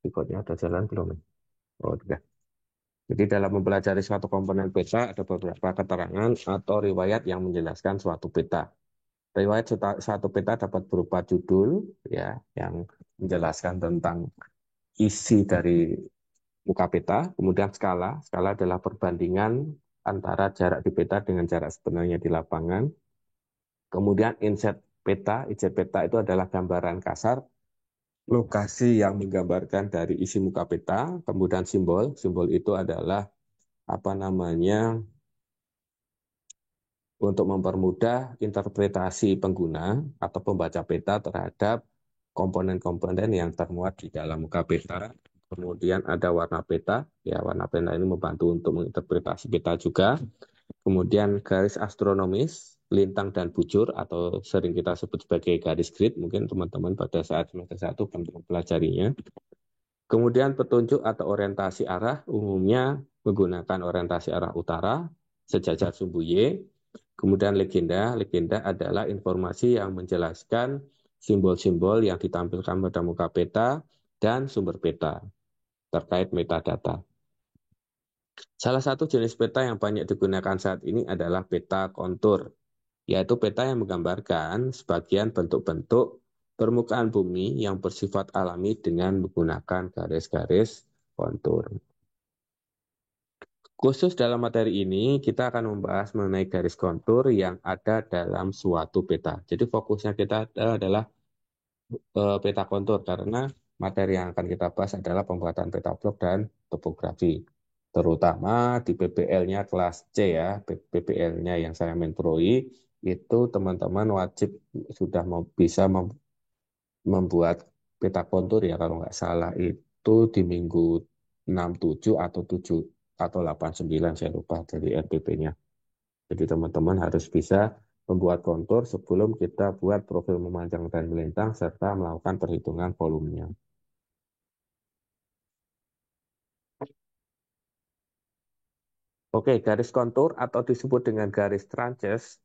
Berikutnya ada jalan belum? Oh, tidak. Jadi dalam mempelajari suatu komponen peta ada beberapa keterangan atau riwayat yang menjelaskan suatu peta. Riwayat suatu peta dapat berupa judul ya yang menjelaskan tentang isi dari muka peta, kemudian skala. Skala adalah perbandingan antara jarak di peta dengan jarak sebenarnya di lapangan. Kemudian inset peta, inset peta itu adalah gambaran kasar lokasi yang menggambarkan dari isi muka peta. Kemudian simbol, simbol itu adalah apa namanya untuk mempermudah interpretasi pengguna atau pembaca peta terhadap komponen-komponen yang termuat di dalam muka peta. Kemudian ada warna peta, ya warna peta ini membantu untuk menginterpretasi peta juga. Kemudian garis astronomis, lintang dan bujur atau sering kita sebut sebagai garis grid, mungkin teman-teman pada saat semester 1 pernah mempelajarinya. Kemudian petunjuk atau orientasi arah umumnya menggunakan orientasi arah utara, sejajar sumbu Y. Kemudian legenda, legenda adalah informasi yang menjelaskan simbol-simbol yang ditampilkan pada muka peta dan sumber peta terkait metadata. Salah satu jenis peta yang banyak digunakan saat ini adalah peta kontur, yaitu peta yang menggambarkan sebagian bentuk-bentuk permukaan bumi yang bersifat alami dengan menggunakan garis-garis kontur. Khusus dalam materi ini, kita akan membahas mengenai garis kontur yang ada dalam suatu peta. Jadi fokusnya kita adalah peta kontur karena materi yang akan kita bahas adalah pembuatan peta blok dan topografi. Terutama di PPL-nya kelas C ya, PPL-nya yang saya menproi, itu teman-teman wajib sudah bisa membuat peta kontur ya kalau nggak salah itu di minggu 67 atau 7 atau 89 saya lupa dari RPP-nya. Jadi teman-teman harus bisa membuat kontur sebelum kita buat profil memanjang dan melintang serta melakukan perhitungan volumenya. Oke, garis kontur atau disebut dengan garis tranches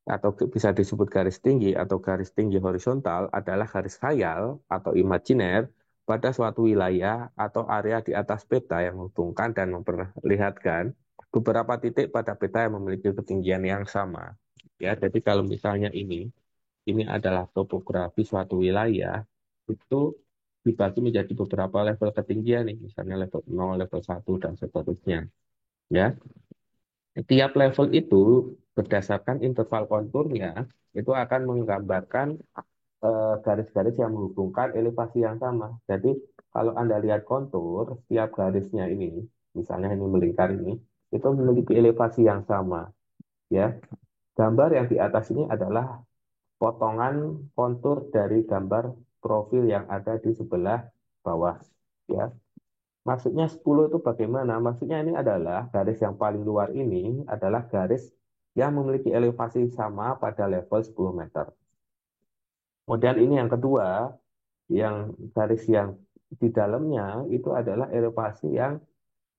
atau bisa disebut garis tinggi atau garis tinggi horizontal adalah garis khayal atau imajiner pada suatu wilayah atau area di atas peta yang menghubungkan dan memperlihatkan beberapa titik pada peta yang memiliki ketinggian yang sama. Ya, jadi kalau misalnya ini adalah topografi suatu wilayah, itu dibagi menjadi beberapa level ketinggian nih, misalnya level 0, level 1, dan seterusnya. Ya, tiap level itu berdasarkan interval konturnya itu akan menggambarkan garis-garis yang menghubungkan elevasi yang sama. Jadi kalau Anda lihat kontur, setiap garisnya ini, misalnya ini melingkar ini, itu memiliki elevasi yang sama. Ya, gambar yang di atas ini adalah potongan kontur dari gambar profil yang ada di sebelah bawah. Ya, maksudnya 10 itu bagaimana? Maksudnya ini adalah garis yang paling luar ini adalah garis yang memiliki elevasi sama pada level 10 meter. Kemudian ini yang kedua, yang garis yang di dalamnya itu adalah elevasi yang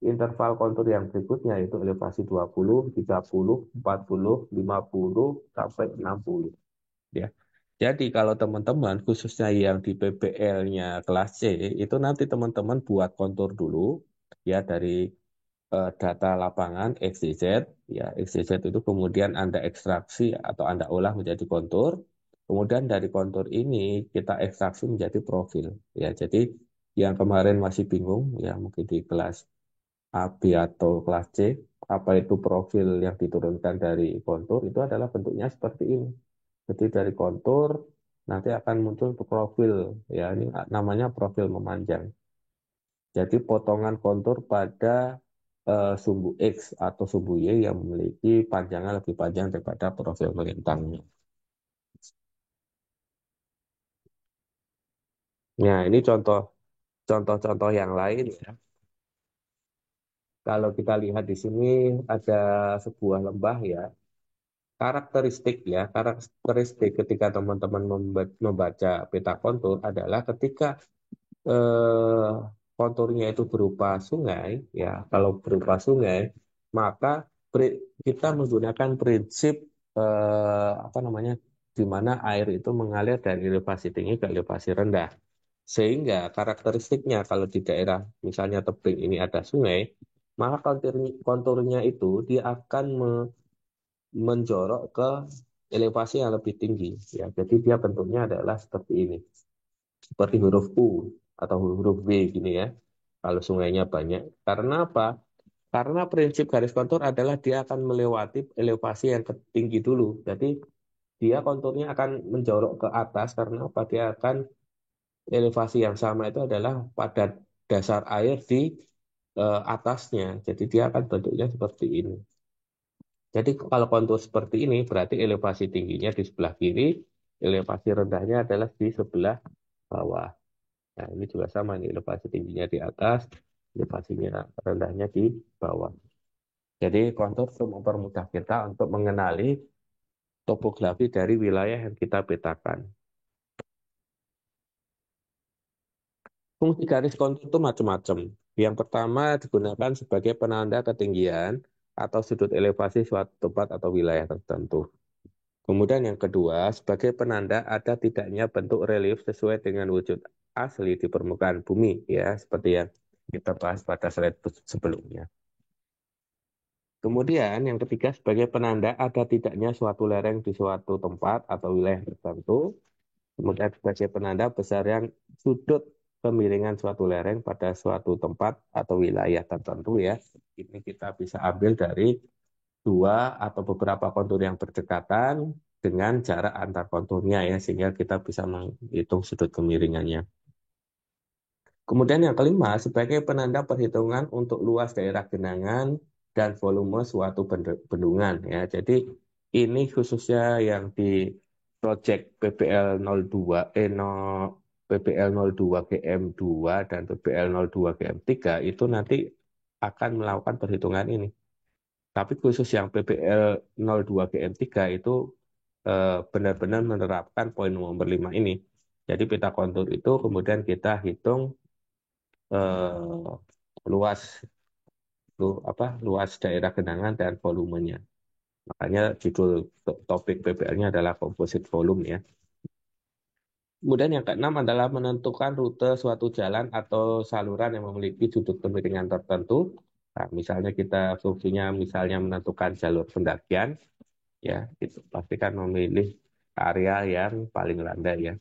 interval kontur yang berikutnya yaitu elevasi 20, 30, 40, 50 sampai 60 ya. Jadi kalau teman-teman khususnya yang di PBL-nya kelas C itu nanti teman-teman buat kontur dulu ya dari data lapangan XYZ ya XYZ itu kemudian Anda ekstraksi atau Anda olah menjadi kontur. Kemudian dari kontur ini kita ekstraksi menjadi profil ya. Jadi yang kemarin masih bingung ya mungkin di kelas A, B atau kelas C apa itu profil yang diturunkan dari kontur itu adalah bentuknya seperti ini. Jadi dari kontur nanti akan muncul profil ya ini namanya profil memanjang. Jadi potongan kontur pada sumbu X atau sumbu Y yang memiliki panjangnya lebih panjang daripada profil melintangnya. Nah, ini contoh-contoh yang lain ya. Kalau kita lihat di sini ada sebuah lembah ya. Karakteristik ketika teman-teman membaca peta kontur adalah ketika eh, konturnya itu berupa sungai, ya kalau berupa sungai, maka kita menggunakan prinsip apa namanya, di mana air itu mengalir dari elevasi tinggi ke elevasi rendah. Sehingga karakteristiknya kalau di daerah misalnya tebing ini ada sungai, maka konturnya itu dia akan menjorok ke elevasi yang lebih tinggi. Ya, jadi dia bentuknya adalah seperti ini, seperti huruf U atau huruf V gini ya. Kalau sungainya banyak, karena apa? Karena prinsip garis kontur adalah dia akan melewati elevasi yang tinggi dulu. Jadi dia konturnya akan menjorok ke atas karena apa? Dia akan elevasi yang sama itu adalah pada dasar air di atasnya. Jadi dia akan bentuknya seperti ini. Jadi kalau kontur seperti ini berarti elevasi tingginya di sebelah kiri, elevasi rendahnya adalah di sebelah bawah. Nah, ini juga sama nih, elevasi tingginya di atas, elevasinya rendahnya di bawah. Jadi kontur itu mempermudah kita untuk mengenali topografi dari wilayah yang kita petakan. Fungsi garis kontur itu macam-macam. Yang pertama digunakan sebagai penanda ketinggian atau sudut elevasi suatu tempat atau wilayah tertentu. Kemudian yang kedua, sebagai penanda ada tidaknya bentuk relief sesuai dengan wujud asli di permukaan bumi, ya, seperti yang kita bahas pada slide sebelumnya. Kemudian yang ketiga, sebagai penanda ada tidaknya suatu lereng di suatu tempat atau wilayah tertentu. Kemudian sebagai penanda besar yang sudut kemiringan suatu lereng pada suatu tempat atau wilayah tertentu ya. Ini kita bisa ambil dari dua atau beberapa kontur yang berdekatan dengan jarak antar konturnya ya, sehingga kita bisa menghitung sudut kemiringannya. Kemudian yang kelima, sebagai penanda perhitungan untuk luas daerah genangan dan volume suatu bendungan ya. Jadi ini khususnya yang di proyek PPL 02 PPL 02 GM2 dan PPL 02 GM3 itu nanti akan melakukan perhitungan ini. Tapi khusus yang PPL 02 GM3 itu benar-benar menerapkan poin nomor 5 ini. Jadi peta kontur itu kemudian kita hitung luas luas daerah genangan dan volumenya. Makanya judul topik PPL-nya adalah composite volume ya. Kemudian yang keenam adalah menentukan rute suatu jalan atau saluran yang memiliki sudut kemiringan tertentu. Nah, misalnya kita fungsinya misalnya menentukan jalur pendakian, ya itu pastikan memilih area yang paling landai ya.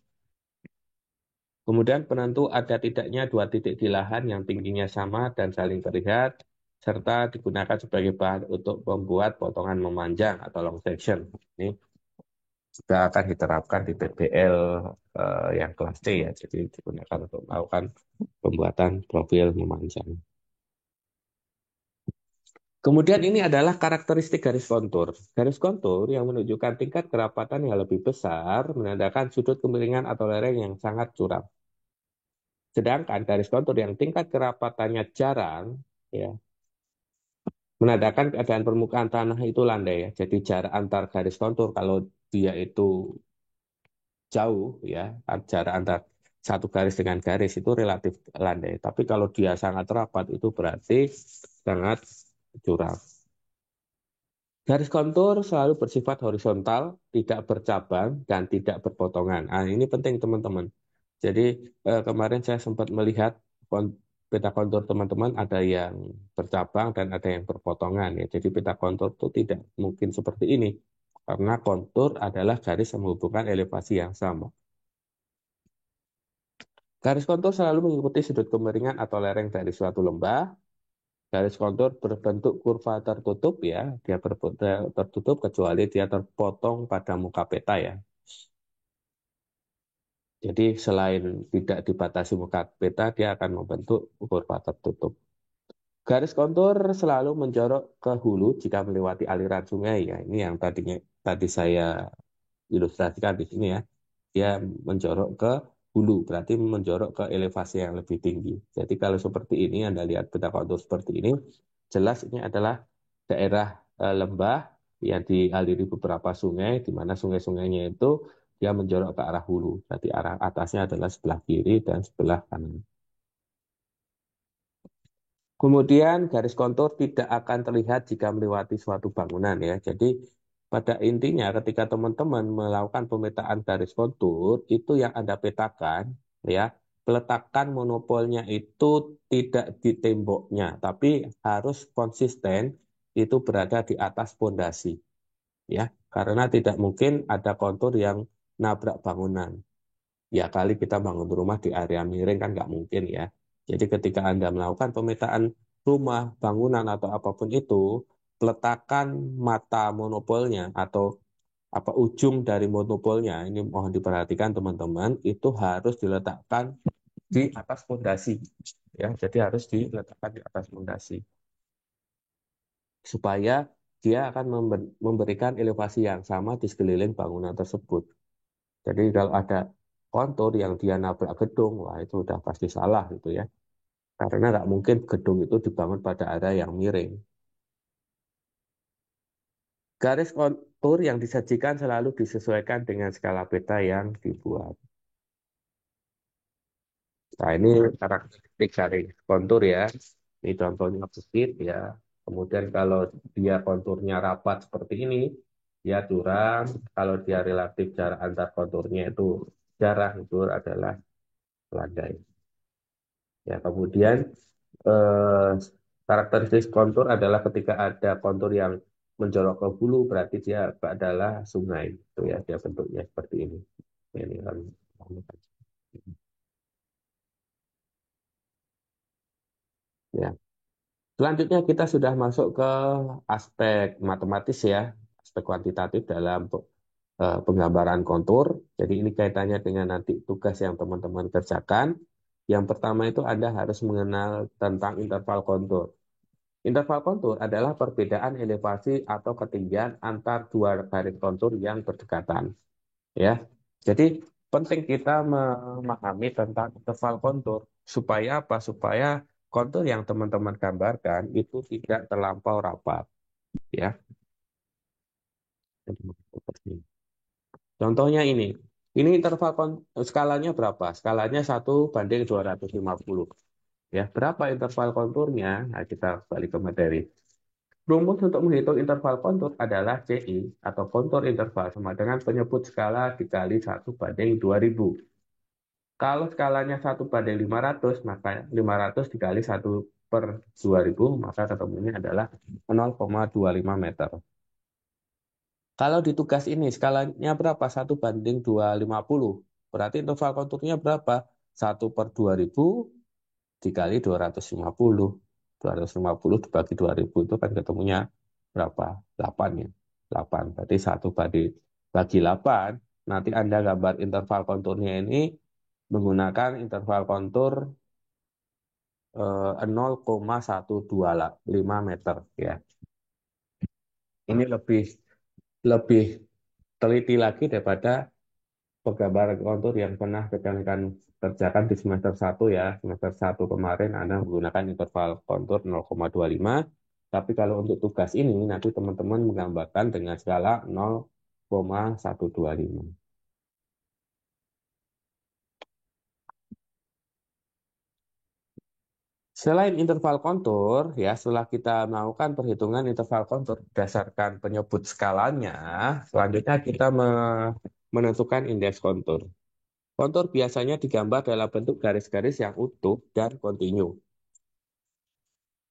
Kemudian penentu ada tidaknya dua titik di lahan yang tingginya sama dan saling terlihat, serta digunakan sebagai bahan untuk membuat potongan memanjang atau long section. Ini juga akan diterapkan di PPL yang kelas C ya, jadi digunakan untuk melakukan pembuatan profil memanjang. Kemudian ini adalah karakteristik garis kontur. Garis kontur yang menunjukkan tingkat kerapatan yang lebih besar menandakan sudut kemiringan atau lereng yang sangat curam. Sedangkan garis kontur yang tingkat kerapatannya jarang, ya, menandakan keadaan permukaan tanah itu landai ya. Jadi jarak antar garis kontur kalau dia itu jauh, ya, jarak antar satu garis dengan garis itu relatif landai. Tapi kalau dia sangat rapat itu berarti sangat curam. Garis kontur selalu bersifat horizontal, tidak bercabang, dan tidak berpotongan. Nah, ini penting teman-teman. Jadi kemarin saya sempat melihat peta kontur teman-teman ada yang bercabang dan ada yang berpotongan ya. Jadi peta kontur itu tidak mungkin seperti ini karena kontur adalah garis yang menghubungkan elevasi yang sama. Garis kontur selalu mengikuti sudut kemiringan atau lereng dari suatu lembah. Garis kontur berbentuk kurva tertutup ya, dia tertutup kecuali dia terpotong pada muka peta ya. Jadi selain tidak dibatasi muka peta, dia akan membentuk kurva tertutup. Garis kontur selalu menjorok ke hulu jika melewati aliran sungai ya. Ini yang tadi saya ilustrasikan di sini ya. Dia menjorok ke hulu, berarti menjorok ke elevasi yang lebih tinggi. Jadi kalau seperti ini, Anda lihat peta kontur seperti ini, jelas ini adalah daerah lembah yang dialiri beberapa sungai, di mana sungai-sungainya itu dia menjorok ke arah hulu. Jadi arah atasnya adalah sebelah kiri dan sebelah kanan. Kemudian garis kontur tidak akan terlihat jika melewati suatu bangunan ya. Jadi pada intinya ketika teman-teman melakukan pemetaan garis kontur itu yang Anda petakan ya peletakan monopolnya itu tidak di temboknya, tapi harus konsisten itu berada di atas pondasi, ya. Karena tidak mungkin ada kontur yang nabrak bangunan. Ya kali kita bangun rumah di area miring kan nggak mungkin ya. Jadi ketika Anda melakukan pemetaan rumah, bangunan atau apapun itu, peletakan mata monopolnya atau apa ujung dari monopolnya ini mohon diperhatikan teman-teman itu harus diletakkan di atas fondasi ya. Jadi harus diletakkan di atas fondasi supaya dia akan memberikan elevasi yang sama di sekeliling bangunan tersebut. Jadi kalau ada kontur yang dia nabrak gedung, wah itu udah pasti salah gitu ya. Karena nggak mungkin gedung itu dibangun pada area yang miring. Garis kontur yang disajikan selalu disesuaikan dengan skala peta yang dibuat. Nah ini karakteristik garis kontur ya. Ini contohnya bukit ya. Kemudian kalau dia konturnya rapat seperti ini, dia curam. Kalau dia relatif jarak antar konturnya itu jarang, itu adalah landai. Ya, kemudian eh, karakteristik kontur adalah ketika ada kontur yang menjorok ke hulu, berarti dia adalah sungai. Itu ya, dia bentuknya seperti ini. Ini kan. Ya. Selanjutnya kita sudah masuk ke aspek matematis ya, aspek kuantitatif dalam penggambaran kontur. Jadi ini kaitannya dengan nanti tugas yang teman-teman kerjakan. Yang pertama itu Anda harus mengenal tentang interval kontur. Interval kontur adalah perbedaan elevasi atau ketinggian antar dua garis kontur yang berdekatan. Ya, jadi penting kita memahami tentang interval kontur supaya apa? Supaya kontur yang teman-teman gambarkan itu tidak terlampau rapat. Ya, contohnya ini interval skalanya berapa? Skalanya 1:250. Ya, berapa interval konturnya? Nah, kita balik ke materi. Rumus untuk menghitung interval kontur adalah CI atau kontur interval sama dengan penyebut skala dikali 1:2000. Kalau skalanya 1:500, maka 500 dikali 1/2000, maka ketemunya adalah 0,25 meter. Kalau di tugas ini skalanya berapa? 1:250. Berarti interval konturnya berapa? 1/2000 dikali 250. 250 dibagi 2000 itu kan ketemunya berapa? 8 ya. 8. Berarti 1 bagi 8. Nanti Anda gambar interval konturnya ini menggunakan interval kontur 0,125 meter ya. Ini lebih lebih teliti lagi daripada penggambaran kontur yang pernah rekan-rekan kerjakan di semester 1 ya. Semester 1 kemarin Anda menggunakan interval kontur 0,25. Tapi kalau untuk tugas ini nanti teman-teman menggambarkan dengan skala 0,125. Selain interval kontur, ya setelah kita melakukan perhitungan interval kontur berdasarkan penyebut skalanya, selanjutnya kita menentukan indeks kontur. Kontur biasanya digambar dalam bentuk garis-garis yang utuh dan kontinu.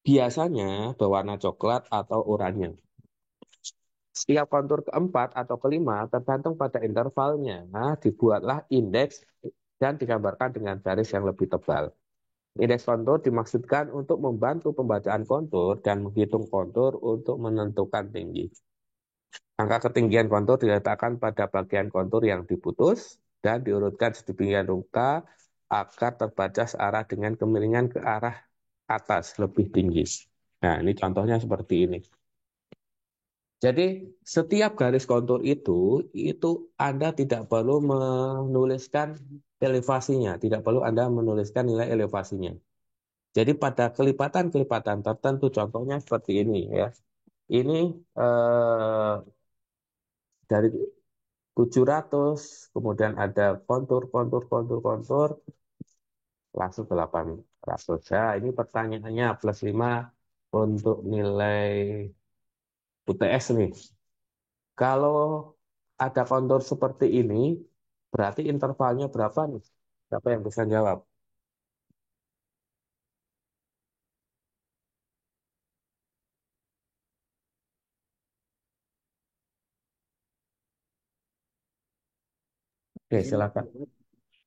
Biasanya berwarna coklat atau oranye. Setiap kontur keempat atau kelima tergantung pada intervalnya. Nah, dibuatlah indeks dan digambarkan dengan garis yang lebih tebal. Indeks kontur dimaksudkan untuk membantu pembacaan kontur dan menghitung kontur untuk menentukan tinggi. Angka ketinggian kontur diletakkan pada bagian kontur yang diputus dan diurutkan sedemikian rupa agar terbaca searah dengan kemiringan ke arah atas lebih tinggi. Nah, ini contohnya seperti ini. Jadi, setiap garis kontur itu Anda tidak perlu menuliskan elevasinya, tidak perlu Anda menuliskan nilai elevasinya. Jadi pada kelipatan-kelipatan tertentu, contohnya seperti ini ya. Ini eh, dari 700, kemudian ada kontur, kontur, kontur, kontur, langsung ke 800. Ya, ini pertanyaannya plus 5 untuk nilai UTS nih. Kalau ada kontur seperti ini, berarti intervalnya berapa nih? Siapa yang bisa jawab? Oke, Izin, silakan.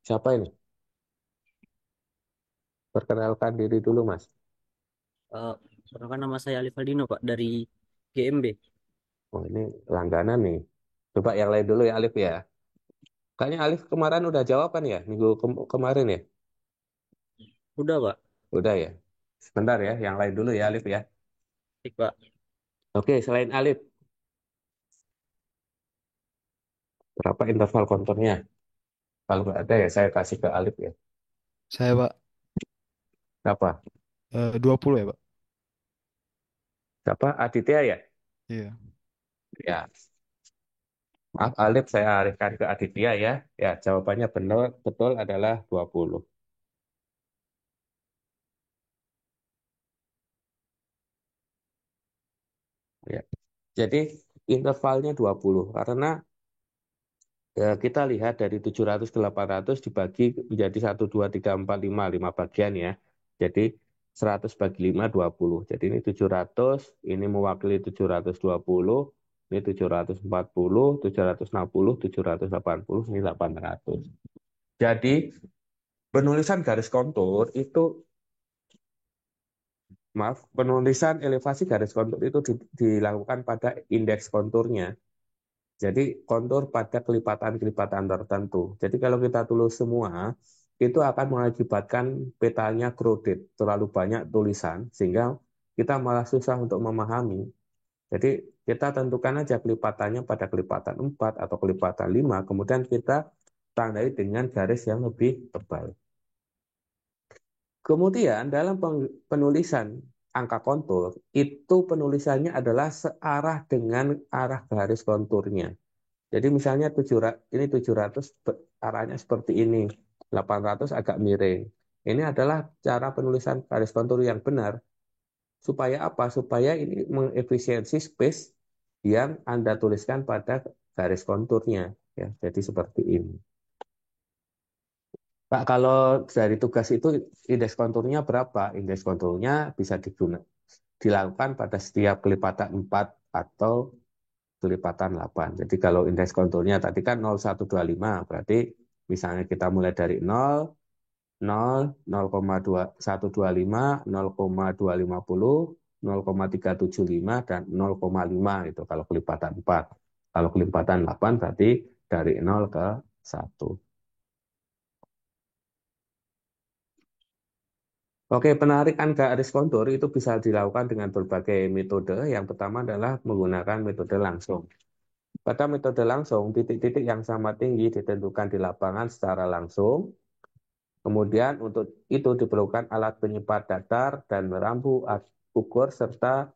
Siapa ini? Perkenalkan diri dulu, Mas. eh, perkenalkan nama saya Alif Aldino Pak dari GMB. Oh, ini langganan nih. Coba yang lain dulu ya, Alif ya. Kayaknya Alif kemarin udah jawaban ya, minggu kemarin ya. Udah Pak, Udah ya. Sebentar ya, yang lain dulu ya, Alif ya. baik Pak. Oke, selain Alif, berapa interval konturnya? Kalau nggak ada ya, saya kasih ke Alif ya. Saya Pak, Berapa? 20 ya Pak? Siapa? Aditya ya? Iya. Ya. Maaf, Alif, saya alihkan ke Aditya ya. Ya, jawabannya benar, betul adalah 20. Ya. Jadi, intervalnya 20. Karena kita lihat dari 700 ke 800 dibagi menjadi 1, 2, 3, 4, 5, 5 bagian ya. Jadi 100 bagi 5, 20. Jadi ini 700, ini mewakili 720, ini 740, 760, 780, ini 800. Jadi penulisan garis kontur itu, maaf, penulisan elevasi garis kontur itu dilakukan pada indeks konturnya. Jadi kontur pada kelipatan-kelipatan tertentu. Jadi kalau kita tulis semua, itu akan mengakibatkan petanya crowded, terlalu banyak tulisan, sehingga kita malah susah untuk memahami. Jadi kita tentukan aja kelipatannya pada kelipatan 4 atau kelipatan 5, kemudian kita tandai dengan garis yang lebih tebal. Kemudian dalam penulisan angka kontur, itu penulisannya adalah searah dengan arah garis konturnya. Jadi misalnya ini 700 arahnya seperti ini, 800 agak miring. Ini adalah cara penulisan garis kontur yang benar. Supaya apa? Supaya ini mengefisiensi space yang Anda tuliskan pada garis konturnya. Ya, jadi seperti ini. Pak, kalau dari tugas itu indeks konturnya berapa? Indeks konturnya bisa dilakukan pada setiap kelipatan 4 atau kelipatan 8. Jadi kalau indeks konturnya tadi kan 0,125, berarti misalnya kita mulai dari 0, 0, 0,2125, 0,250, 0,375, dan 0,5 itu kalau kelipatan 4. Kalau kelipatan 8 berarti dari 0 ke 1. Oke, penarikan garis kontur itu bisa dilakukan dengan berbagai metode. Yang pertama adalah menggunakan metode langsung. Pada metode langsung, titik-titik yang sama tinggi ditentukan di lapangan secara langsung. Kemudian untuk itu diperlukan alat penyipat datar dan rambu ukur serta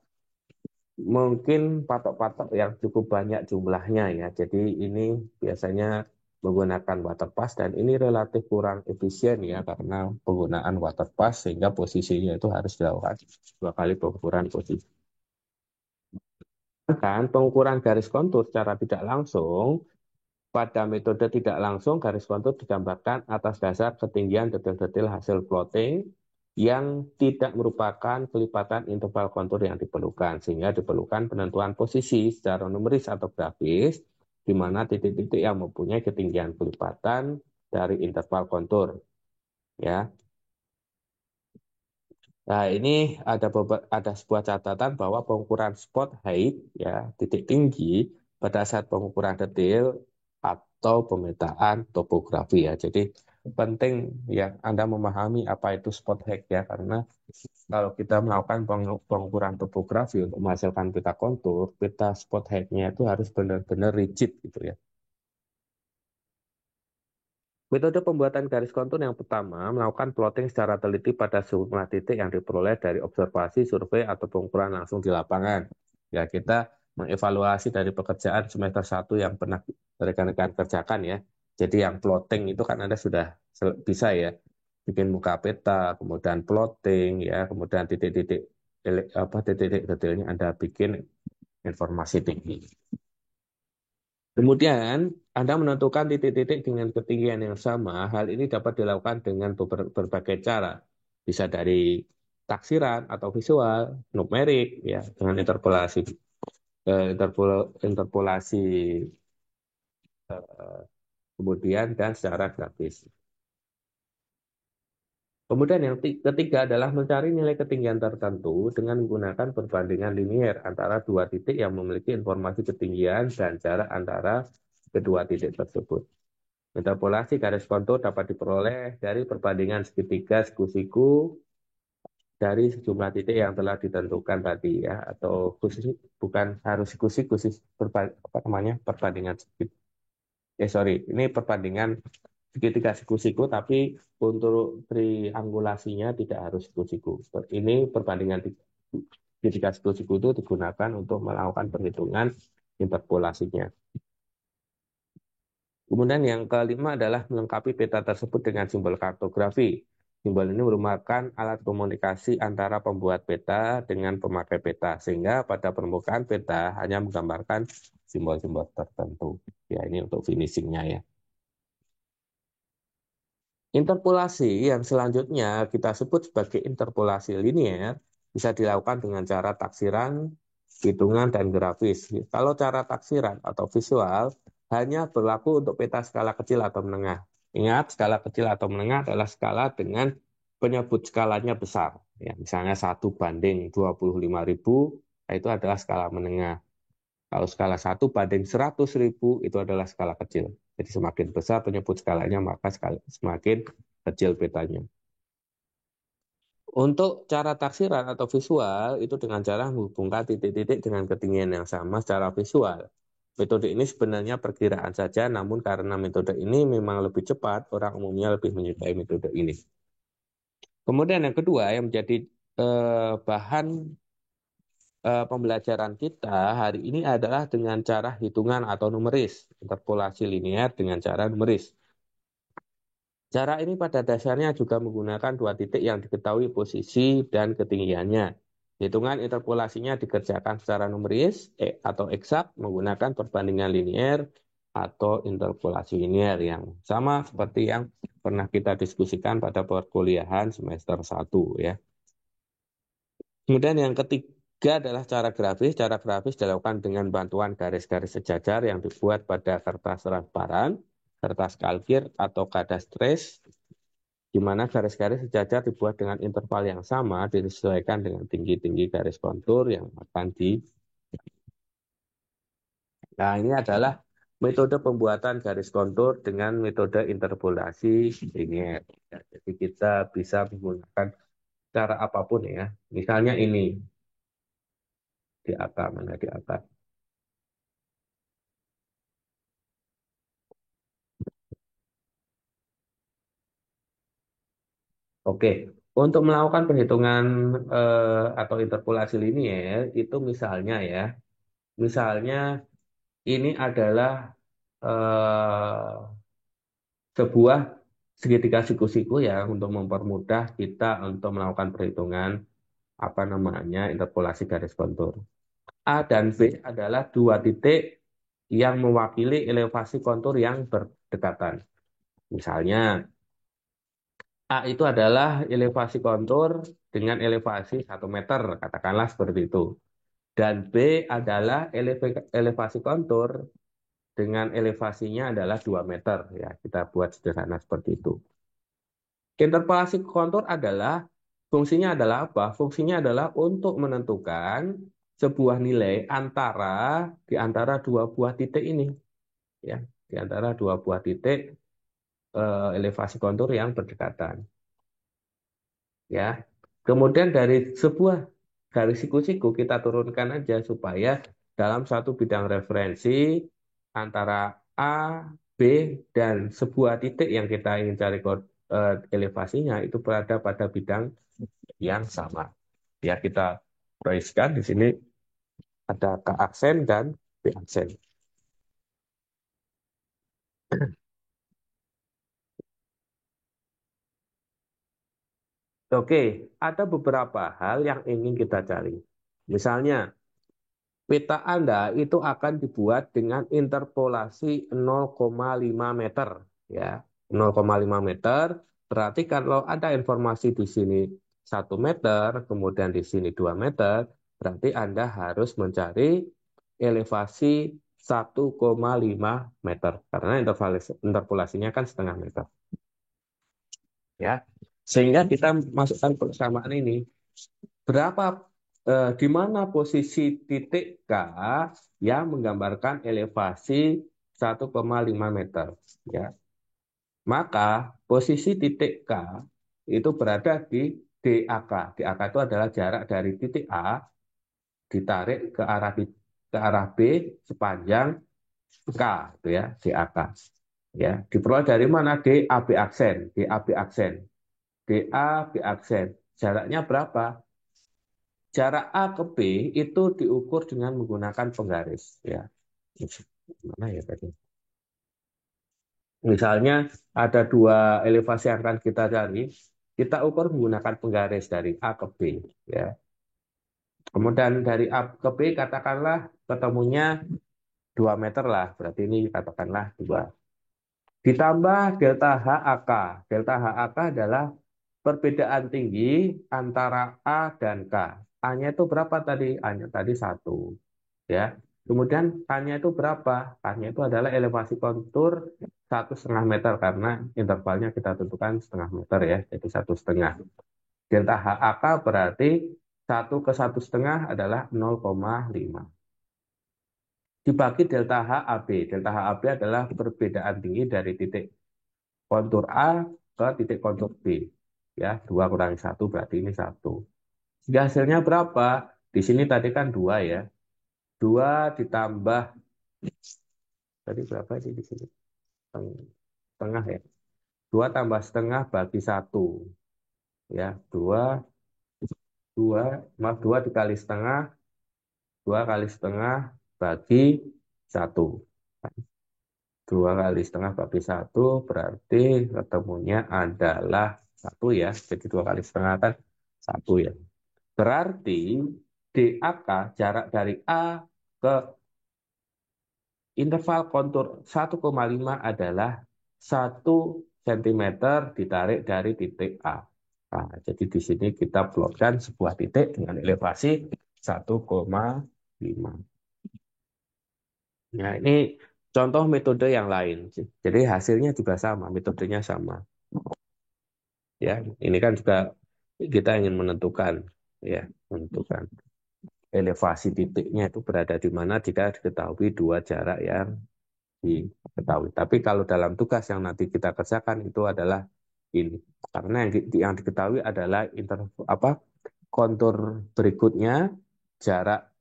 mungkin patok-patok yang cukup banyak jumlahnya ya. Jadi ini biasanya menggunakan water pass dan ini relatif kurang efisien ya karena penggunaan water pass sehingga posisinya itu harus dilakukan 2 kali pengukuran posisi. Kan pengukuran garis kontur secara tidak langsung. Pada metode tidak langsung, garis kontur digambarkan atas dasar ketinggian detil-detil hasil plotting yang tidak merupakan kelipatan interval kontur yang diperlukan, sehingga diperlukan penentuan posisi secara numeris atau grafis, di mana titik-titik yang mempunyai ketinggian kelipatan dari interval kontur. Ya, nah, ini ada sebuah catatan bahwa pengukuran spot height ya titik tinggi pada saat pengukuran detail atau pemetaan topografi ya. Jadi penting ya Anda memahami apa itu spot height ya karena kalau kita melakukan pengukuran topografi untuk menghasilkan peta kontur, peta spot height-nya itu harus benar-benar rigid gitu ya. Metode pembuatan garis kontur yang pertama, melakukan plotting secara teliti pada sejumlah titik yang diperoleh dari observasi, survei, atau pengukuran langsung di lapangan. Ya, kita mengevaluasi dari pekerjaan semester 1 yang pernah rekan-rekan kerjakan ya. Jadi yang plotting itu kan Anda sudah bisa ya, bikin muka peta, kemudian plotting ya, kemudian titik-titik titik-titik detailnya Anda bikin informasi tinggi. Kemudian, Anda menentukan titik-titik dengan ketinggian yang sama. Hal ini dapat dilakukan dengan berbagai cara. Bisa dari taksiran atau visual, numerik, ya, dengan interpolasi kemudian dan secara grafis. Kemudian yang ketiga adalah mencari nilai ketinggian tertentu dengan menggunakan perbandingan linier antara dua titik yang memiliki informasi ketinggian dan jarak antara kedua titik tersebut. Interpolasi garis kontur dapat diperoleh dari perbandingan segitiga siku-siku dari sejumlah titik yang telah ditentukan tadi ya, atau khusus bukan harus siku-siku sih, apa namanya, perbandingan ini perbandingan segitiga siku-siku, tapi untuk triangulasinya tidak harus siku-siku. Ini perbandingan segitiga siku-siku itu digunakan untuk melakukan perhitungan interpolasinya. Kemudian yang kelima adalah melengkapi peta tersebut dengan simbol kartografi. Simbol ini merupakan alat komunikasi antara pembuat peta dengan pemakai peta, sehingga pada permukaan peta hanya menggambarkan simbol-simbol tertentu. Ya, ini untuk finishingnya ya. Interpolasi yang selanjutnya kita sebut sebagai interpolasi linier bisa dilakukan dengan cara taksiran, hitungan, dan grafis. Kalau cara taksiran atau visual hanya berlaku untuk peta skala kecil atau menengah. Ingat, skala kecil atau menengah adalah skala dengan penyebut skalanya besar. Ya, misalnya 1/25.000, itu adalah skala menengah. Kalau skala 1/100.000 itu adalah skala kecil. Jadi semakin besar penyebut skalanya, maka semakin kecil petanya. Untuk cara taksiran atau visual, itu dengan cara menghubungkan titik-titik dengan ketinggian yang sama secara visual. Metode ini sebenarnya perkiraan saja, namun karena metode ini memang lebih cepat, orang umumnya lebih menyukai metode ini. Kemudian yang kedua yang menjadi bahan pembelajaran kita hari ini adalah dengan cara hitungan atau numeris, interpolasi linear dengan cara numeris. Cara ini pada dasarnya juga menggunakan dua titik yang diketahui posisi dan ketinggiannya. Hitungan interpolasinya dikerjakan secara numeris atau eksak menggunakan perbandingan linear atau interpolasi linear yang sama seperti yang pernah kita diskusikan pada perkuliahan semester 1 ya. Kemudian yang ketiga adalah cara grafis. Cara grafis dilakukan dengan bantuan garis-garis sejajar yang dibuat pada kertas transparan, kertas kalkir, atau kadastres, di mana garis-garis sejajar dibuat dengan interval yang sama, disesuaikan dengan tinggi-tinggi garis kontur yang akan di. Nah, ini adalah metode pembuatan garis kontur dengan metode interpolasi linier. Ya, jadi kita bisa menggunakan cara apapun ya. Misalnya ini di atas, mana di atas. Oke, untuk melakukan perhitungan atau interpolasi linier itu misalnya ini adalah sebuah segitiga siku-siku ya untuk mempermudah kita untuk melakukan perhitungan apa namanya interpolasi garis kontur. A dan B adalah dua titik yang mewakili elevasi kontur yang berdekatan. Misalnya A itu adalah elevasi kontur dengan elevasi 1 meter, katakanlah seperti itu. Dan B adalah elevasi kontur dengan elevasinya adalah 2 meter. Ya, kita buat sederhana seperti itu. Interpolasi kontur fungsinya adalah apa? Fungsinya adalah untuk menentukan sebuah nilai di antara dua buah titik ini. Ya, di antara dua buah titik elevasi kontur yang berdekatan. Ya. Kemudian dari sebuah garis siku-siku kita turunkan aja supaya dalam satu bidang referensi antara A, B, dan sebuah titik yang kita ingin cari elevasinya itu berada pada bidang yang sama. Ya, kita proyeksikan di sini ada K aksen dan B aksen. Oke, ada beberapa hal yang ingin kita cari. Misalnya, peta Anda itu akan dibuat dengan interpolasi 0,5 meter. Ya, 0,5 meter. Berarti kalau ada informasi di sini 1 meter, kemudian di sini 2 meter, berarti Anda harus mencari elevasi 1,5 meter karena interpolasinya kan setengah meter. Ya, sehingga kita masukkan persamaan ini. Berapa di mana posisi titik K yang menggambarkan elevasi 1,5 meter, ya. Maka posisi titik K itu berada di DAK. DAK itu adalah jarak dari titik A ditarik ke arah B sepanjang K, itu ya, DAK. Ya, diperoleh dari mana? DAB aksen, DAB aksen, DAB aksen. Jaraknya berapa? Jarak A ke B itu diukur dengan menggunakan penggaris, ya. Mana ya tadi? Misalnya ada dua elevasi yang akan kita cari, kita ukur menggunakan penggaris dari A ke B, ya. Kemudian dari A ke B katakanlah ketemunya 2 meter lah, berarti ini katakanlah 2. Ditambah delta HAK. Delta HAK adalah perbedaan tinggi antara A dan K. A-nya itu berapa tadi? A-nya tadi 1. Ya. Kemudian K-nya itu berapa? K-nya itu adalah elevasi kontur 1,5 meter karena intervalnya kita tentukan setengah meter ya, jadi 1,5. Delta HAK berarti 1 ke 1,5 adalah 0,5. Dibagi delta HAB. Delta HAB adalah perbedaan tinggi dari titik kontur A ke titik kontur B. Ya, 2 kurangi 1 berarti ini 1. Jadi hasilnya berapa? Di sini tadi kan 2 ya. 2 ditambah, tadi berapa sih di sini? Setengah ya. 2 tambah setengah bagi 1. Ya, 2, 2, maaf 2 dikali setengah, 2 kali setengah bagi 1. 2 kali setengah bagi 1 berarti ketemunya adalah 1 ya. Jadi 2 kali setengah kan 1 ya. Berarti DAK jarak dari A ke interval kontur 1,5 adalah 1 cm ditarik dari titik A. Nah, jadi di sini kita plotkan sebuah titik dengan elevasi 1,5. Nah, ini contoh metode yang lain. Jadi hasilnya juga sama, metodenya sama. Ya, ini kan juga kita ingin menentukan, ya, menentukan elevasi titiknya itu berada di mana jika diketahui dua jarak yang diketahui. Tapi kalau dalam tugas yang nanti kita kerjakan itu adalah ini, karena yang diketahui adalah kontur berikutnya, jarak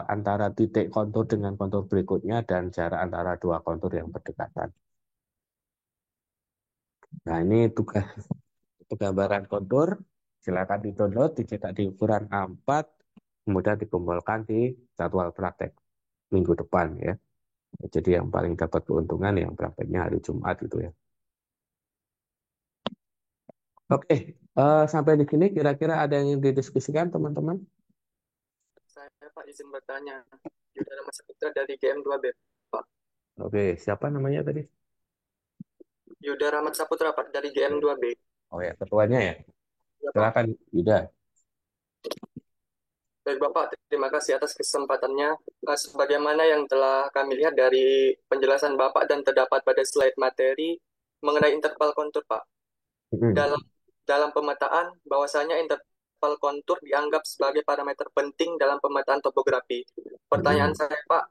antara titik kontur dengan kontur berikutnya dan jarak antara dua kontur yang berdekatan. Nah, ini tugas gambaran kontur. Silakan di-download, dicetak di ukuran A4, kemudian dikumpulkan di jadwal praktek minggu depan ya. Jadi yang paling dapat keuntungan yang prakteknya hari Jumat itu ya. Oke, sampai di sini kira-kira ada yang ingin didiskusikan teman-teman? Saya Pak izin bertanya. Yuda Rahmat Saputra dari GM2B, Pak. Oke, siapa namanya tadi? Yuda Rahmat Saputra, Pak, dari GM2B. Oh ya, ketuanya ya. Ya, Pak. Silakan Yuda. Baik, Bapak, terima kasih atas kesempatannya. Sebagaimana yang telah kami lihat dari penjelasan Bapak dan terdapat pada slide materi mengenai interval kontur, Pak. Dalam dalam pemetaan, bahwasanya interval kontur dianggap sebagai parameter penting dalam pemetaan topografi. Pertanyaan saya, Pak,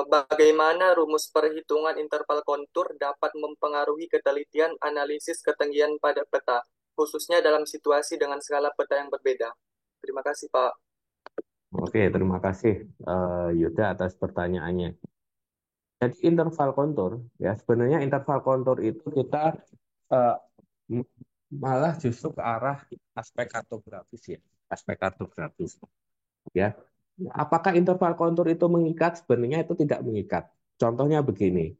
bagaimana rumus perhitungan interval kontur dapat mempengaruhi ketelitian analisis ketinggian pada peta, khususnya dalam situasi dengan skala peta yang berbeda? Terima kasih, Pak. Oke, terima kasih Yuda atas pertanyaannya. Jadi interval kontur, ya sebenarnya interval kontur itu kita eh, malah justru ke arah aspek kartografis ya, aspek kartografis. Ya, apakah interval kontur itu mengikat? Sebenarnya itu tidak mengikat. Contohnya begini.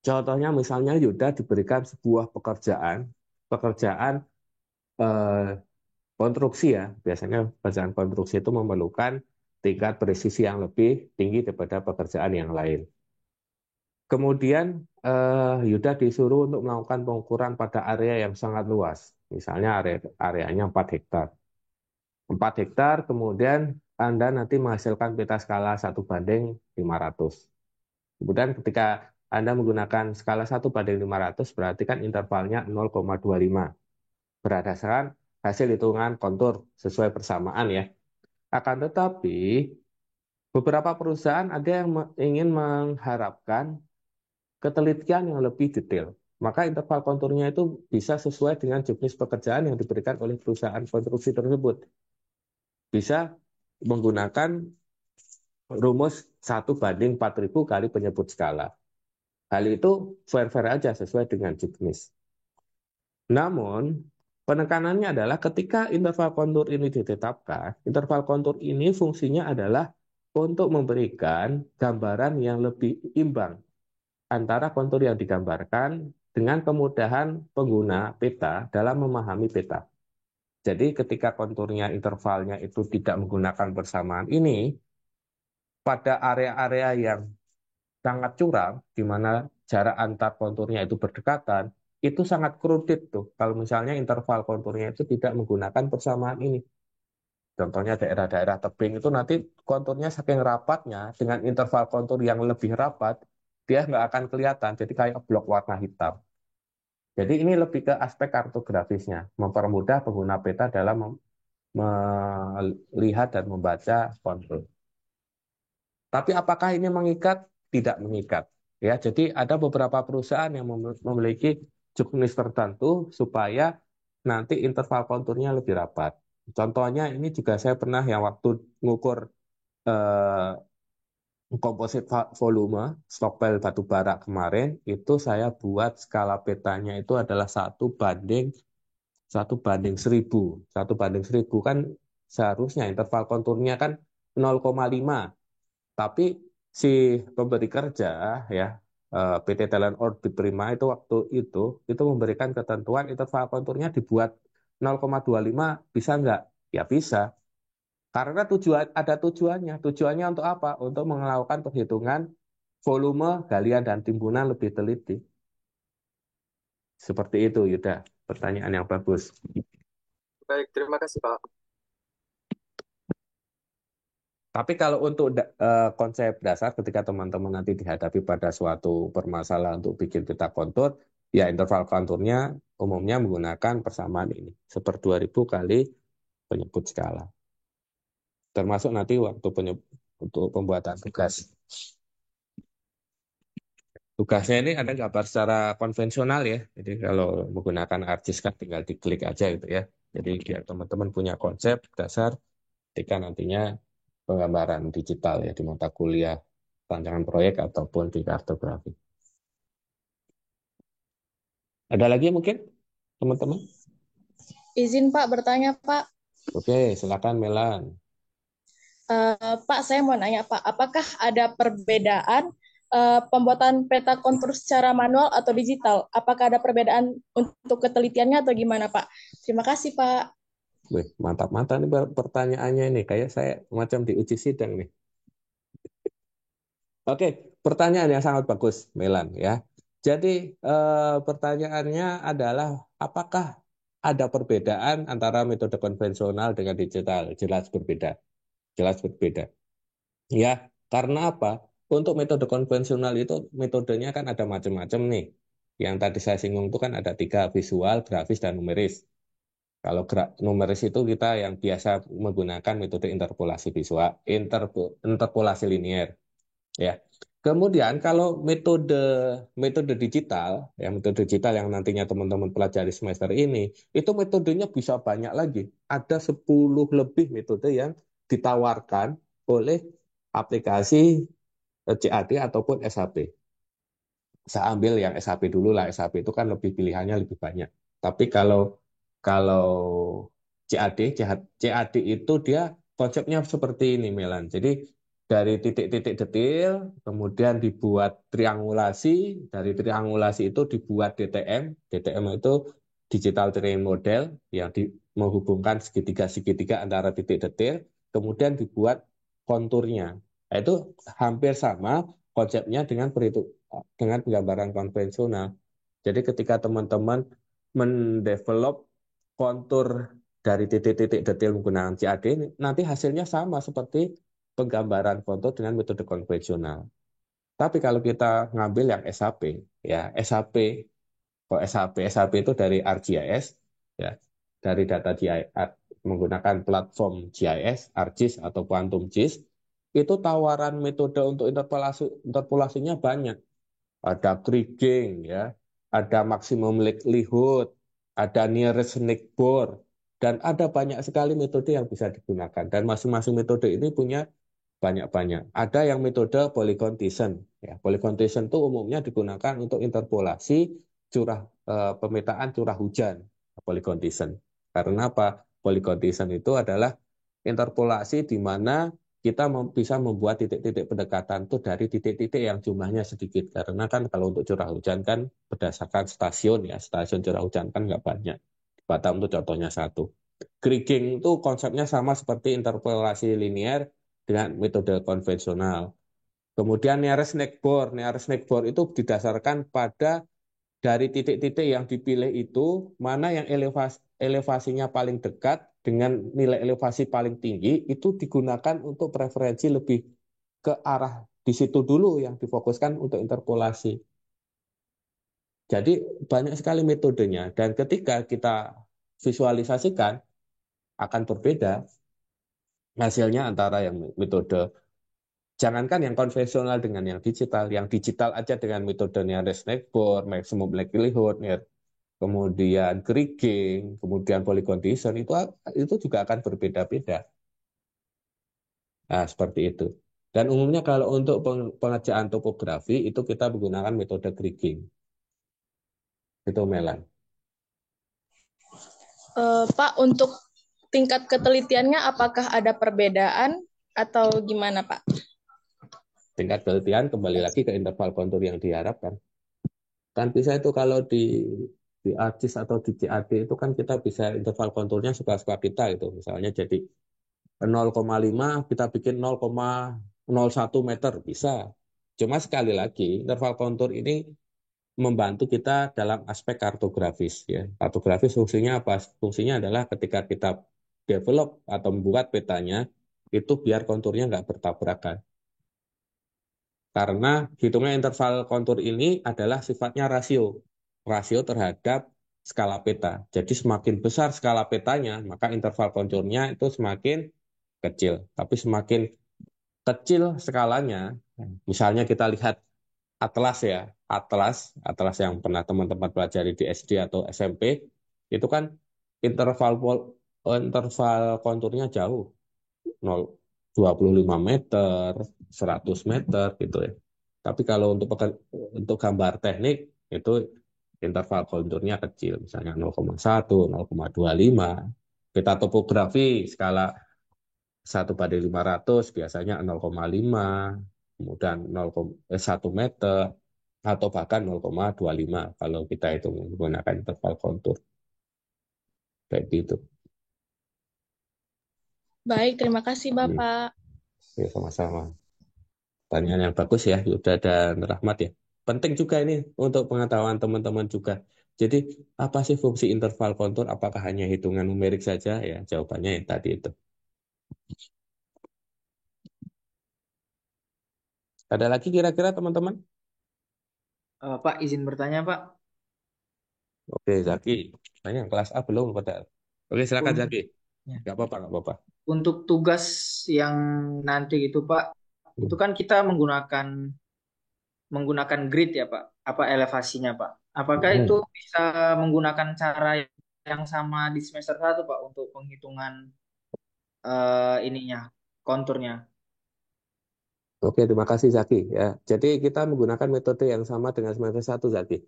Contohnya misalnya Yuda diberikan sebuah pekerjaan eh, konstruksi ya. Biasanya pekerjaan konstruksi itu memerlukan tingkat presisi yang lebih tinggi daripada pekerjaan yang lain. Kemudian Yuda disuruh untuk melakukan pengukuran pada area yang sangat luas. Misalnya areanya 4 hektar. 4 hektar kemudian Anda nanti menghasilkan peta skala 1:500. Kemudian ketika Anda menggunakan skala 1:500, berarti kan intervalnya 0,25. Berdasarkan hasil hitungan kontur sesuai persamaan ya. Akan tetapi, beberapa perusahaan ada yang ingin mengharapkan ketelitian yang lebih detail. Maka interval konturnya itu bisa sesuai dengan jenis pekerjaan yang diberikan oleh perusahaan konstruksi tersebut. Bisa menggunakan rumus 1:4.000 kali penyebut skala. Hal itu fair-fair aja sesuai dengan jenis. Namun, penekanannya adalah ketika interval kontur ini ditetapkan, interval kontur ini fungsinya adalah untuk memberikan gambaran yang lebih imbang antara kontur yang digambarkan dengan kemudahan pengguna peta dalam memahami peta. Jadi ketika konturnya intervalnya itu tidak menggunakan persamaan ini, pada area-area yang sangat curam, di mana jarak antar konturnya itu berdekatan, itu sangat crowded tuh. Kalau misalnya interval konturnya itu tidak menggunakan persamaan ini. Contohnya daerah-daerah tebing itu nanti konturnya saking rapatnya, dengan interval kontur yang lebih rapat, dia nggak akan kelihatan, jadi kayak blok warna hitam. Jadi ini lebih ke aspek kartografisnya, mempermudah pengguna peta dalam melihat dan membaca kontur. Tapi apakah ini mengikat? Tidak mengikat. Ya, jadi ada beberapa perusahaan yang memiliki jenis tertentu supaya nanti interval konturnya lebih rapat. Contohnya ini juga saya pernah yang waktu ngukur eh, komposit volume stokpil batu bara kemarin, itu saya buat skala petanya itu adalah 1:1000. 1:1000 kan seharusnya interval konturnya kan 0,5. Tapi si pemberi kerja ya, PT Thailand Orbit Prima itu waktu itu memberikan ketentuan interval konturnya dibuat 0,25, bisa nggak? Ya bisa. Karena ada tujuannya. Tujuannya untuk apa? Untuk melakukan perhitungan volume galian dan timbunan lebih teliti. Seperti itu, Yuda. Pertanyaan yang bagus. Baik, terima kasih Pak. Tapi kalau untuk konsep dasar ketika teman-teman nanti dihadapi pada suatu permasalahan untuk bikin peta kontur, ya interval konturnya umumnya menggunakan persamaan ini. 1/2000 kali penyebut skala. Termasuk nanti waktu untuk pembuatan tugas. Tugasnya ini ada gambar secara konvensional ya. Jadi kalau menggunakan ArcGIS kan tinggal diklik aja gitu ya. Jadi biar teman-teman punya konsep dasar ketika nantinya penggambaran digital ya di mata kuliah rancangan proyek ataupun di kartografi. Ada lagi mungkin teman-teman? Izin Pak bertanya Pak. Oke, silakan Melan. Pak, saya mau nanya Pak, apakah ada perbedaan pembuatan peta kontur secara manual atau digital? Apakah ada perbedaan untuk ketelitiannya atau gimana Pak? Terima kasih Pak. Wih, mantap-mantap nih pertanyaannya ini. Kayak saya macam diuji sidang nih. Oke, pertanyaan yang sangat bagus, Melan ya. Jadi pertanyaannya adalah apakah ada perbedaan antara metode konvensional dengan digital? Jelas berbeda. Jelas berbeda. Ya, karena apa? Untuk metode konvensional itu metodenya kan ada macam-macam nih. Yang tadi saya singgung itu kan ada 3, visual, grafis, dan numeris. Kalau numeris itu kita yang biasa menggunakan metode interpolasi visual, interpolasi linier. Ya. Kemudian kalau metode metode digital, yang nantinya teman-teman pelajari semester ini, itu metodenya bisa banyak lagi. Ada 10 lebih metode yang ditawarkan oleh aplikasi CAD ataupun SAP. Saya ambil yang SAP dulu lah. SAP itu kan lebih pilihannya lebih banyak. Tapi kalau CAD itu dia konsepnya seperti ini, Melan. Jadi dari titik-titik detail, kemudian dibuat triangulasi, dari triangulasi itu dibuat DTM. DTM itu Digital Terrain Model yang menghubungkan segitiga-segitiga antara titik detail, kemudian dibuat konturnya. Nah, itu hampir sama konsepnya dengan penggambaran konvensional. Jadi ketika teman-teman mendevelop kontur dari titik-titik detail menggunakan CAD ini, nanti hasilnya sama seperti penggambaran kontur dengan metode konvensional. Tapi kalau kita ngambil yang SHP, ya SHP, kok SHP itu dari ArcGIS, ya dari data GIS menggunakan platform GIS, ArcGIS atau Quantum GIS, itu tawaran metode untuk interpolasinya banyak. Ada kriging, ya, ada maximum likelihood, ada nearest neighbor, dan ada banyak sekali metode yang bisa digunakan. Dan masing-masing metode ini punya banyak-banyak. Ada yang metode polygon Thiessen. Ya, polygon Thiessen itu umumnya digunakan untuk interpolasi pemetaan curah hujan. Polygon Thiessen. Karena apa? Polygon Thiessen itu adalah interpolasi di mana kita bisa membuat titik-titik pendekatan itu dari titik-titik yang jumlahnya sedikit. Karena kan kalau untuk curah hujan kan berdasarkan stasiun, ya, stasiun curah hujan kan nggak banyak. Batam itu contohnya satu. Kriging itu konsepnya sama seperti interpolasi linier dengan metode konvensional. Kemudian nearest neighbor itu didasarkan pada dari titik-titik yang dipilih itu mana yang elevasinya paling dekat dengan nilai elevasi paling tinggi, itu digunakan untuk preferensi lebih ke arah di situ dulu yang difokuskan untuk interpolasi. Jadi banyak sekali metodenya, dan ketika kita visualisasikan akan berbeda hasilnya antara yang metode, jangankan yang konvensional dengan yang digital aja dengan metode nearest neighbor, maximum likelihood, kemudian kriging, kemudian polygon Thiessen, itu juga akan berbeda-beda. Nah, seperti itu. Dan umumnya kalau untuk pengerjaan topografi itu kita menggunakan metode kriging. Itu Melan. Pak, untuk tingkat ketelitiannya apakah ada perbedaan atau gimana, Pak? Tingkat penelitian kembali lagi ke interval kontur yang diharapkan. Kan bisa itu kalau di ArcGIS atau di CAD itu kan kita bisa interval konturnya suka-suka kita gitu. Misalnya jadi 0,5 kita bikin 0,01 meter bisa. Cuma sekali lagi interval kontur ini membantu kita dalam aspek kartografis, ya. Kartografis fungsinya apa? Fungsinya adalah ketika kita develop atau membuat petanya itu biar konturnya nggak bertabrakan. Karena hitungnya interval kontur ini adalah sifatnya rasio terhadap skala peta. Jadi semakin besar skala petanya, maka interval konturnya itu semakin kecil. Tapi semakin kecil skalanya, misalnya kita lihat atlas, ya, atlas yang pernah teman-teman pelajari di SD atau SMP, itu kan interval interval konturnya jauh, 25 meter, 100 meter gitu, ya. Tapi kalau untuk gambar teknik itu interval konturnya kecil, misalnya 0,1, 0,25. Peta topografi skala 1/500 biasanya 0,5, kemudian 1 meter, atau bahkan 0,25 kalau kita itu menggunakan interval kontur. Kayak gitu. Baik, terima kasih Bapak. Ya, sama-sama. Pertanyaan yang bagus ya, Yuda dan Rahmat, ya. Penting juga ini untuk pengetahuan teman-teman juga. Jadi, apa sih fungsi interval kontur? Apakah hanya hitungan numerik saja? Ya, jawabannya yang tadi itu. Ada lagi kira-kira teman-teman? Pak, izin bertanya, Pak. Oke, Zaki. Tanya kelas A belum pada. Oke, silakan Un- Zaki. ya. Nggak apa-apa, nggak apa-apa. Untuk tugas yang nanti itu, Pak, itu kan kita menggunakan grid ya, Pak. Apa elevasinya, Pak? Apakah itu bisa menggunakan cara yang sama di semester 1, Pak, untuk penghitungan ininya, konturnya? Oke, terima kasih Zaki. Ya, jadi kita menggunakan metode yang sama dengan semester 1, Zaki.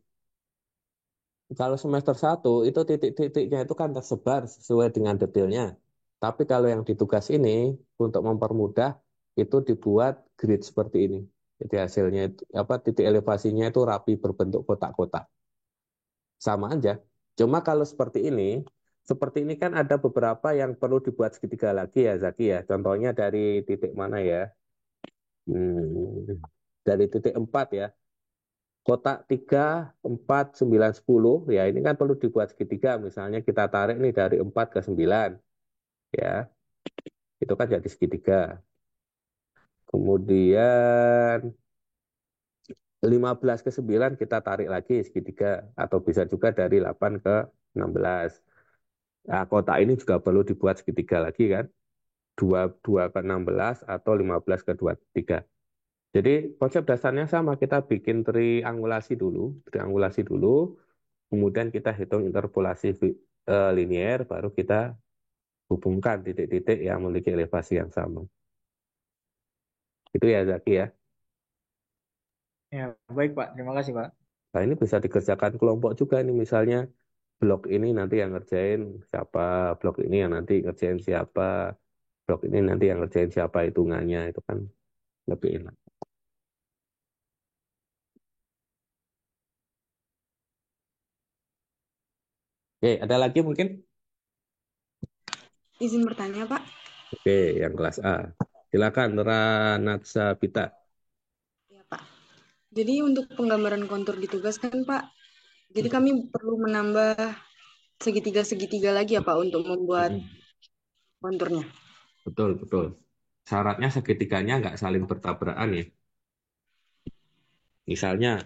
Kalau semester 1 itu titik-titiknya itu kan tersebar sesuai dengan detailnya. Tapi kalau yang di tugas ini untuk mempermudah itu dibuat grid seperti ini. Jadi hasilnya itu apa, titik elevasinya itu rapi berbentuk kotak-kotak. Sama aja. Cuma kalau seperti ini kan ada beberapa yang perlu dibuat segitiga lagi ya Zaki, ya. Contohnya dari titik mana ya? Dari titik 4, ya. Kotak 3, 4, 9, 10, ya ini kan perlu dibuat segitiga. Misalnya kita tarik nih dari 4 ke 9, ya. Itu kan jadi segitiga. Kemudian 15 ke 9 kita tarik lagi segitiga. Atau bisa juga dari 8 ke 16. Nah, kotak ini juga perlu dibuat segitiga lagi kan. 22 ke 16 atau 15 ke 23. Jadi konsep dasarnya sama, kita bikin triangulasi dulu, kemudian kita hitung interpolasi linier, baru kita hubungkan titik-titik yang memiliki elevasi yang sama. Itu ya Zaki ya. Ya, baik Pak. Terima kasih Pak. Nah ini bisa dikerjakan kelompok juga nih, misalnya blok ini nanti yang ngerjain siapa, blok ini yang nanti ngerjain siapa, blok ini nanti yang ngerjain siapa, hitungannya itu kan lebih enak. Oke, ada lagi mungkin? Izin bertanya, Pak. Oke, yang kelas A. Silakan Ranatsa Pita. Ya, Pak. Jadi untuk penggambaran kontur di tugas kan, Pak. Jadi kami perlu menambah segitiga-segitiga lagi ya, Pak, untuk membuat konturnya. Betul, betul. Syaratnya segitiganya nggak saling bertabrakan ya. Misalnya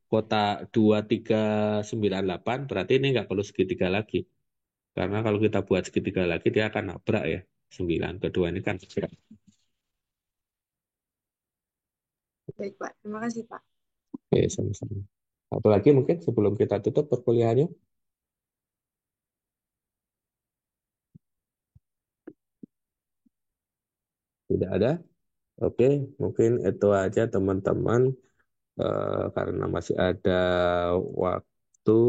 kotak 2398 berarti ini nggak perlu segitiga lagi. Karena kalau kita buat segitiga lagi dia akan nabrak ya. 9. Kedua ini kan segitiga. Baik, Pak. Terima kasih, Pak. Oke, sama-sama. Satu lagi mungkin sebelum kita tutup perkuliahannya. Tidak ada? Oke, mungkin itu aja teman-teman. Karena masih ada waktu.